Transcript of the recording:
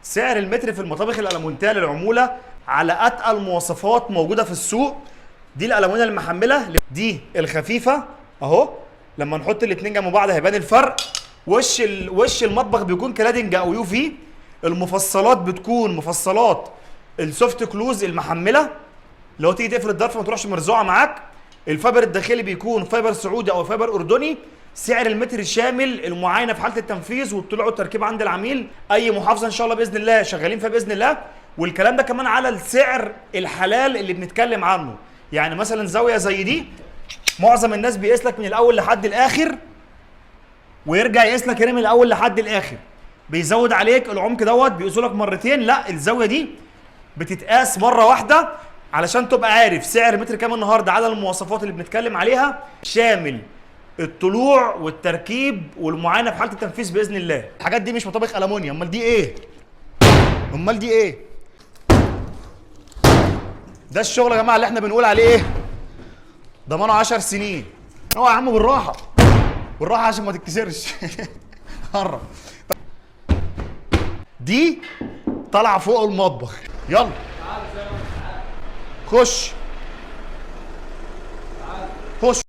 سعر المتر في المطابخ الالمونتيه للعموله على اتقل مواصفات موجوده في السوق. دي الالمونيا المحمله، دي الخفيفه اهو. لما نحط الاثنين جنب بعض هيبان الفرق. وش المطبخ بيكون كلادنج او يو في. المفصلات بتكون مفصلات السوفت كلوز المحمله، لو تيجي تقفل الظرف ما تروحش مرزوعه معاك. الفايبر الداخلي بيكون فايبر سعودي او فايبر اردني. سعر المتر شامل المعاينه في حاله التنفيذ والطلوع والتركيب عند العميل. اي محافظه ان شاء الله باذن الله شغالين فيها باذن الله. والكلام ده كمان على السعر الحلال اللي بنتكلم عنه. يعني مثلا زاويه زي دي معظم الناس بيقيس لك من الاول لحد الاخر ويرجع يقيس لك هنا من الاول لحد الاخر، بيزود عليك العمق دوت بيقيسوا لك مرتين. لا، الزاويه دي بتتقاس مره واحده علشان تبقى عارف سعر متر كام النهارده على المواصفات اللي بنتكلم عليها، شامل الطلوع والتركيب والمعاينه في حاله التنفيذ باذن الله. الحاجات دي مش مطابخ المونيا، امال دي ايه؟ امال دي ايه؟ ده الشغل يا جماعه اللي احنا بنقول عليه ايه؟ ضمانه 10 سنين. هو يا عم بالراحه بالراحه عشان ما تتكسرش. قرب. دي طالعه فوق المطبخ. يلا خش خش.